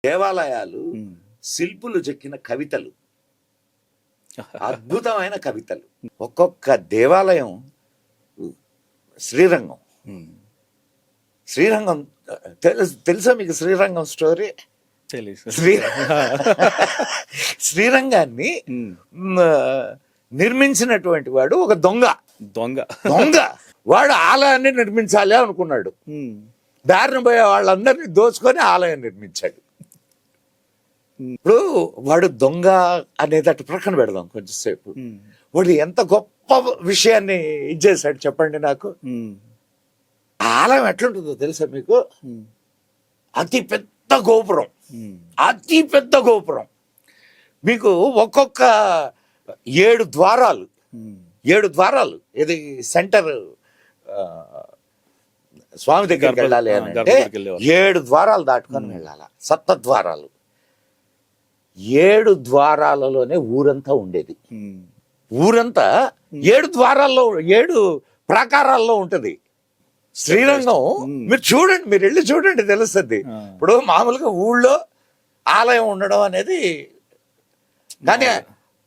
దేవాలయాలు ఉమ్. శిల్పులు చెక్కిన కవితలు, అద్భుతమైన కవితలు. ఒక్కొక్క దేవాలయం శ్రీరంగం. ఉమ్. శ్రీరంగం తెలుసా మీకు? శ్రీరంగం స్టోరీ. తెలీదు. శ్రీరంగాన్ని ఉమ్. నిర్మించినటువంటి వాడు ఒక దొంగ. దొంగ. దొంగ వాడు ఆలయాన్ని నిర్మించాలి అనుకున్నాడు. ఉమ్. దారిన పోయే వాళ్ళందరినీ దోచుకొని ఆలయం నిర్మించాడు. ఇప్పుడు వాడు దొంగ అనేది అటు ప్రక్కన పెడదాం కొంచెంసేపు. ఉమ్. వాడు ఎంత గొప్ప విషయాన్ని ఇచ్చేసాడు చెప్పండి నాకు. ఉమ్. ఆ ఆలయం ఎట్లుంటుందో తెలుసా మీకు? ఉమ్. అతి పెద్ద గోపురం, ఉమ్. అతి పెద్ద గోపురం. మీకు ఒక్కొక్క 7 ద్వారాలు, ఉమ్. 7 ద్వారాలు. ఇది సెంటర్ స్వామి దగ్గరికి వెళ్ళాలి అని అంటే గర్భగుడికి వెళ్ళేవాళ్ళు. 7 ద్వారాలు దాటుకొని వెళ్ళాల. 7 ద్వారాలు. 7 ద్వారాలలోనే ఊరంతా ఉండేది. ఉమ్. ఊరంతా 7 ద్వారాల్లో, 7 ప్రాకారాల్లో ఉంటది. శ్రీరంగం మీరు చూడండి, మీరు వెళ్ళి చూడండి తెలుస్తుంది. ఇప్పుడు మామూలుగా ఊళ్ళో ఆలయం ఉండడం అనేది, కానీ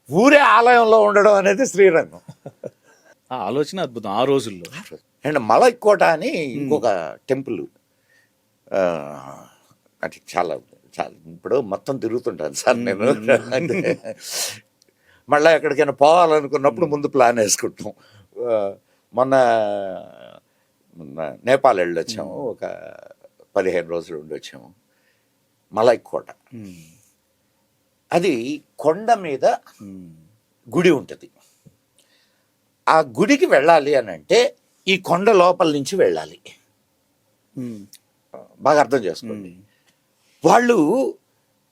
ఊరే ఆలయంలో ఉండడం అనేది శ్రీరంగం. ఆ ఆలోచన అద్భుతం ఆ రోజుల్లో. అండ్ మలైకోట అని ఇంకొక టెంపుల్. అది చాలా చాలా ఇప్పుడు మొత్తం తిరుగుతుంటాను సార్ నేను. మళ్ళీ ఎక్కడికైనా పోవాలనుకున్నప్పుడు ముందు ప్లాన్ వేసుకుంటాం. మొన్న నేపాల్ వెళ్ళి వచ్చాము, ఒక 15 రోజులు ఉండి వచ్చాము. మలైకోట ఉమ్. అది కొండ మీద ఉమ్. గుడి ఉంటుంది. ఆ గుడికి వెళ్ళాలి అని అంటే ఈ కొండ లోపల నుంచి వెళ్ళాలి. ఉమ్. బాగా అర్థం చేసుకోండి. వాళ్ళు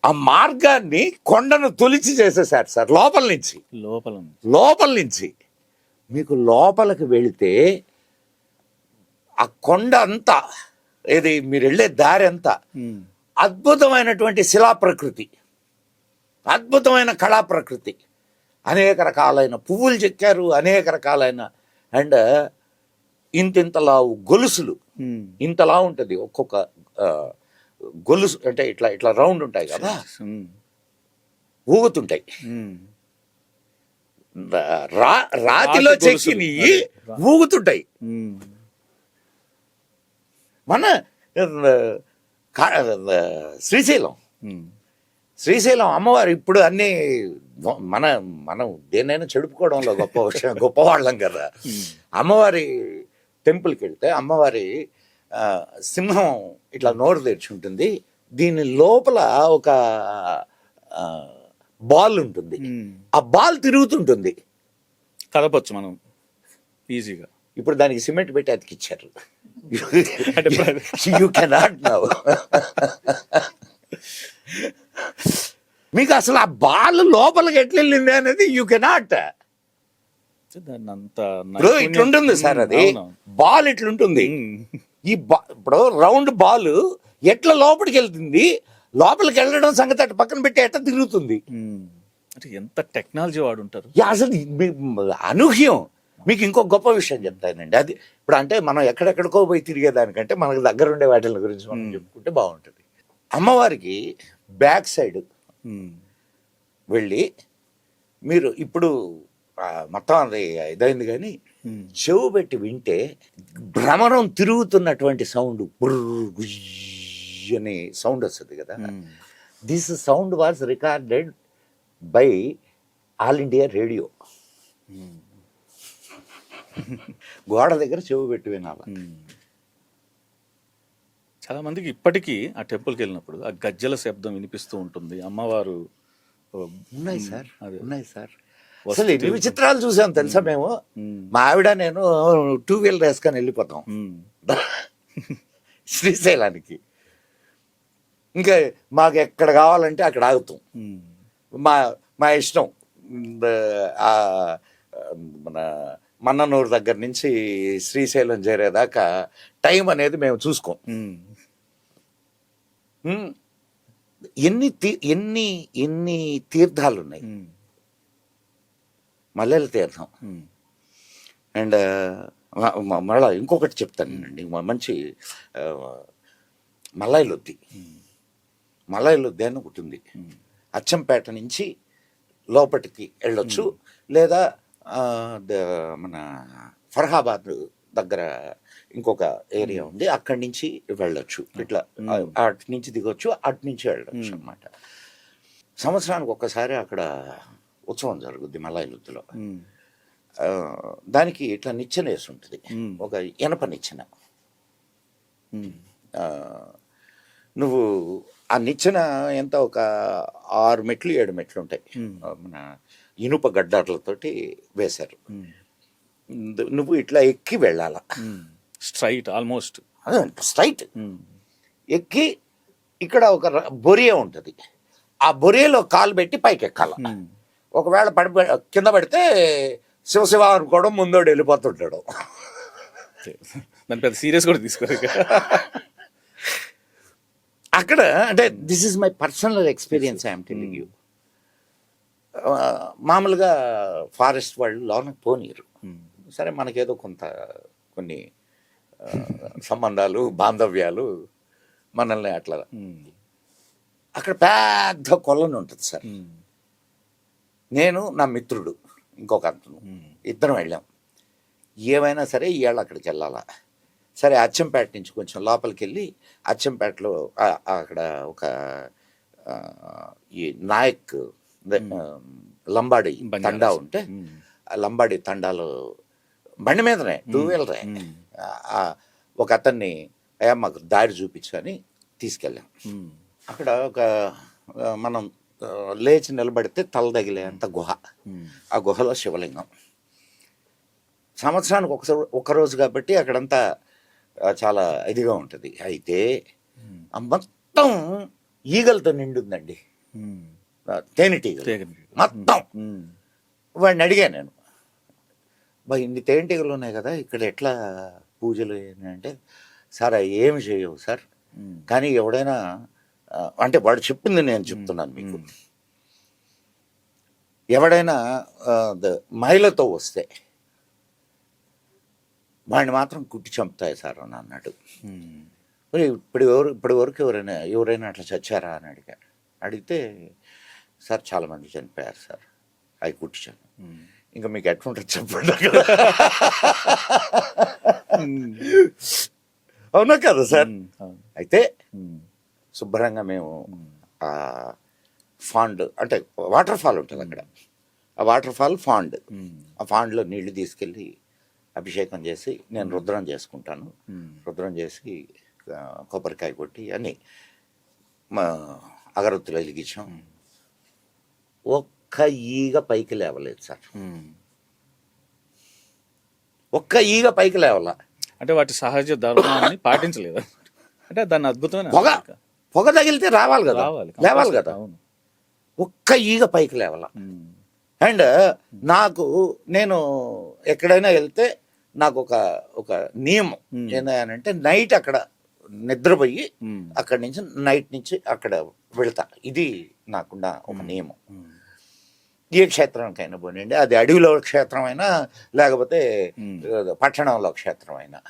ఆ మార్గాన్ని కొండను తొలిచి చేసేసారు సార్ లోపల నుంచి. లోపల నుంచి మీకు లోపలికి వెళితే ఆ కొండ అంతా, ఇది మీరు వెళ్ళే దారి అంతా ఉమ్. అద్భుతమైనటువంటి శిలా ప్రకృతి, అద్భుతమైన కళా ప్రకృతి. అనేక రకాలైన పువ్వులు చెక్కారు, అనేక రకాలైన. అండ్ ఇంతలావు గొలుసులు, ఉమ్. ఇంతలా ఉంటుంది ఒక్కొక్క గొలుసు. అంటే ఇట్లా ఇట్లా రౌండ్ ఉంటాయి కదా, ఉమ్. ఊగుతుంటాయి. ఉమ్. రాతిలో రాతి గొలుసులు. చెక్కిని అదే. ఊగుతుంటాయి. ఉమ్. మన శ్రీశైలం, ఉమ్. శ్రీశైలం అమ్మవారు ఇప్పుడు అన్ని మనం దేనైనా చెడుపుకోవడంలో గొప్పవాళ్ళం కదా. అమ్మవారి టెంపుల్కి వెళ్తే అమ్మవారి సింహం ఇట్లా నోరు తెరిచి ఉంటుంది. దీని లోపల ఒక బాల్ ఉంటుంది. ఉమ్. ఆ బాల్ తిరుగుతుంటుంది. కదపొచ్చు మనం ఈజీగా. ఇప్పుడు దానికి సిమెంట్ పెట్టి అతికిచ్చారు. అంటే యూ కెనాట్ నౌ. మీకు అసలు ఆ బాల్ లోపలికి ఎట్లా వెళ్ళింది అనేది యూ కెనాట్. దాన్ని అంత ఇప్పుడు ఇట్లుంటుంది సార్, అది బాల్ ఇట్లుంటుంది. ఈ ఇప్పుడు రౌండ్ బాల్ ఎట్లా లోపలికి వెళ్తుంది, లోపలికి వెళ్ళడం సంగతి అటు పక్కన పెట్టి ఎట్లా తిరుగుతుంది. అంటే ఎంత టెక్నాలజీ వాడుంటారు అసలు అనూహ్యం. మీకు ఇంకో గొప్ప విషయం చెప్తానండి. అది ఇప్పుడు అంటే మనం ఎక్కడెక్కడికో పోయి తిరిగేదానికంటే మనకు దగ్గర ఉండే వాటి గురించి మనం చెప్పుకుంటే బాగుంటుంది. అమ్మవారికి బ్యాక్ సైడ్ వెళ్ళి మీరు ఇప్పుడు మొత్తం అది ఇదైంది, కానీ చెవు పెట్టి వింటే భ్రమరం తిరుగుతున్నటువంటి సౌండ్, అని సౌండ్ వస్తుంది కదా. This sound was recorded by all India radio. గోడ దగ్గర చెవు పెట్టి వినాల. చాలా మందికి ఇప్పటికీ ఆ టెంపుల్కి వెళ్ళినప్పుడు ఆ గజ్జల శబ్దం వినిపిస్తూ ఉంటుంది. అమ్మవారు ఉన్నాయి సార్, అదే. ఉన్నాయి సార్. అసలు ఎన్ని విచిత్రాలు చూసాం తెలుసా మేము. మా ఆవిడ నేను 2 వీలర్ వేసుకొని వెళ్ళిపోతాం శ్రీశైలానికి. ఇంకా మాకు ఎక్కడ కావాలంటే అక్కడ ఆగుతాం. మా ఇష్టం. మన మన్ననూరు దగ్గర నుంచి శ్రీశైలం చేరేదాకా టైం అనేది మేము చూసుకోం. ఎన్ని తీర్థాలు ఉన్నాయి. మల్లెల తీర్థం. అండ్ మళ్ళా ఇంకొకటి చెప్తానండి, మంచి మల్లాయి లొత్తి. మలాయిలో ఉద్యానం ఒకటి ఉంది. అచ్చంపేట నుంచి లోపలికి వెళ్ళొచ్చు, లేదా మన ఫర్హాబాద్ దగ్గర ఇంకొక ఏరియా ఉంది, అక్కడి నుంచి వెళ్ళొచ్చు. ఇట్లా అటు నుంచి దిగొచ్చు, అటు నుంచి వెళ్ళొచ్చు అన్నమాట. సంవత్సరానికి ఒక్కసారి అక్కడ ఉత్సవం జరుగుద్ది మలాయిలుద్దులో. దానికి ఇట్లా నిచ్చెన వేసి ఉంటుంది, ఒక ఇనప నిచ్చెన. నువ్వు ఆ నిచ్చెన ఎంత, ఒక 6 మెట్లు 7 మెట్లు ఉంటాయి, మన ఇనుప గడ్డార్లతోటి వేశారు. నువ్వు ఇట్లా ఎక్కి వెళ్ళాల, స్ట్రైట్ ఆల్మోస్ట్ స్ట్రైట్ ఎక్కి, ఇక్కడ ఒక బొరియా ఉంటుంది, ఆ బొరియలో కాలు పెట్టి పైకి ఎక్కాల. ఒకవేళ కింద పడితే శివశివ అనుకోవడం, ముందోడు వెళ్ళిపోతుంటాడు. దాని పెద్ద సీరియస్ కూడా తీసుకోరు అక్కడ. అంటే this is my personal experience, I'm telling you. మామూలుగా ఫారెస్ట్ వాళ్ళు లోనకి పోనీరు. సరే, మనకేదో కొన్ని సంబంధాలు, బాంధవ్యాలు మనల్ని అట్లా. అక్కడ పెద్ద కొలను ఉంటుంది సార్. నేను, నా మిత్రుడు, ఇంకొక అతను, ఇద్దరం వెళ్ళాం. ఏమైనా సరే ఇవాళ అక్కడికి వెళ్ళాలా. సరే, అచ్చంపేట నుంచి కొంచెం లోపలికి వెళ్ళి, అచ్చంపేటలో అక్కడ ఒక ఈ నాయక్ లంబాడి తండా ఉంటే, ఆ లంబాడి తండాలో బండి మీదనే 2 వీలరే ఒక అతన్ని, అయ్యా మాకు దారి చూపించని తీసుకెళ్ళాం. అక్కడ ఒక మనం లేచి నిలబడితే తల తగిలే అంత గుహ, ఆ గుహలో శివలింగం. సంవత్సరానికి ఒక రోజు కాబట్టి అక్కడంతా చాలా ఇదిగా ఉంటుంది. అయితే మొత్తం ఈగలతో నిండుందండి, తేనెటీగలు మొత్తం. వాడిని అడిగాను నేను, ఇన్ని తేనెటీగలు ఉన్నాయి కదా, ఇక్కడ ఎట్లా పూజలు అంటే, సార్ ఏమి చేయవు సార్, కానీ ఎవడైనా, అంటే వాడు చెప్పింది నేను చెప్తున్నాను మీకు, ఎవడైనా మహిళతో వస్తే వాడిని మాత్రం కుట్టి చంపుతాయి సార్ అని అన్నాడు. ఇప్పటి వరకు ఎవరైనా అట్లా చచ్చారా అని అడిగితే, సార్ చాలామంది చనిపోయారు సార్, అవి కుట్టించాను. ఇంకా మీకు ఎట్లుంటుంది చెప్పండి. అవునా కదా సార్? అయితే శుభ్రంగా మేము ఆ ఫాండ్, అంటే వాటర్ ఫాల్ ఉంటుంది అక్కడ, ఆ వాటర్ ఫాల్ ఫాండ్, ఆ ఫాండ్లో నీళ్లు తీసుకెళ్ళి అభిషేకం చేసి నేను రుద్రం చేసుకుంటాను. రుద్రం చేసి కొబ్బరికాయ కొట్టి అన్నీ అగరొత్తులు వెలిగించాం. ఒక్క ఈగ పైకి లేవలేదు సార్, ఒక్క ఈగ పైకి లేవాల. అంటే వాటి సహజ ధర్మాన్ని పాటించలేదు, అంటే దాన్ని అద్భుతమైన పొగ తగిలితే రావాలి కదా, లేవాలి కదా. ఒక్క ఈగ పైకి లేవాల. అండ్ నేను ఎక్కడైనా వెళ్తే నాకు ఒక నియమం ఏంటంటే, నైట్ అక్కడ నిద్రపోయి అక్కడి నుంచి నైట్ నుంచి అక్కడ వెళ్తా. ఇది నాకున్న ఒక నియమం. ఏ క్షేత్రానికైనా పోనండి, అది అడవిలో క్షేత్రం అయినా లేకపోతే పట్టణంలో క్షేత్రం అయినా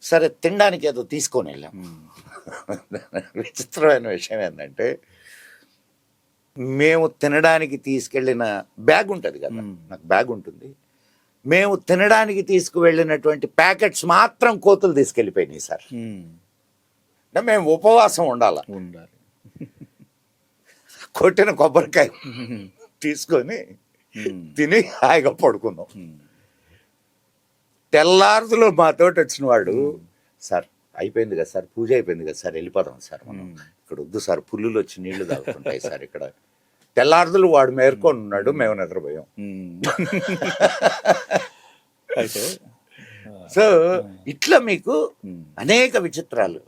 సరే, తినడానికి ఏదో తీసుకొని వెళ్ళాం. విచిత్రమైన విషయం ఏంటంటే, మేము తినడానికి తీసుకెళ్ళిన బ్యాగ్ ఉంటుంది కదా, నాకు బ్యాగ్ ఉంటుంది, మేము తినడానికి తీసుకువెళ్ళినటువంటి ప్యాకెట్స్ మాత్రం కోతులు తీసుకెళ్ళిపోయినాయి సార్. అంటే మేము ఉపవాసం ఉండాలి. కొట్టిన కొబ్బరికాయ తీసుకొని తిని హాయిగా పడుకుందాం. తెల్లారులో మాతోటి వచ్చిన వాడు, సార్ అయిపోయింది కదా సార్, పూజ అయిపోయింది కదా సార్, వెళ్ళిపోదాం సార్, మనం ఇక్కడ వద్దు సార్, పుల్లులు వచ్చి నీళ్లు తాగుతుంటాయి సార్ ఇక్కడ. తెల్లారులు వాడు మేర్కొని ఉన్నాడు, మేము నిద్రపోయాం. సో ఇట్లా మీకు అనేక విచిత్రాలు.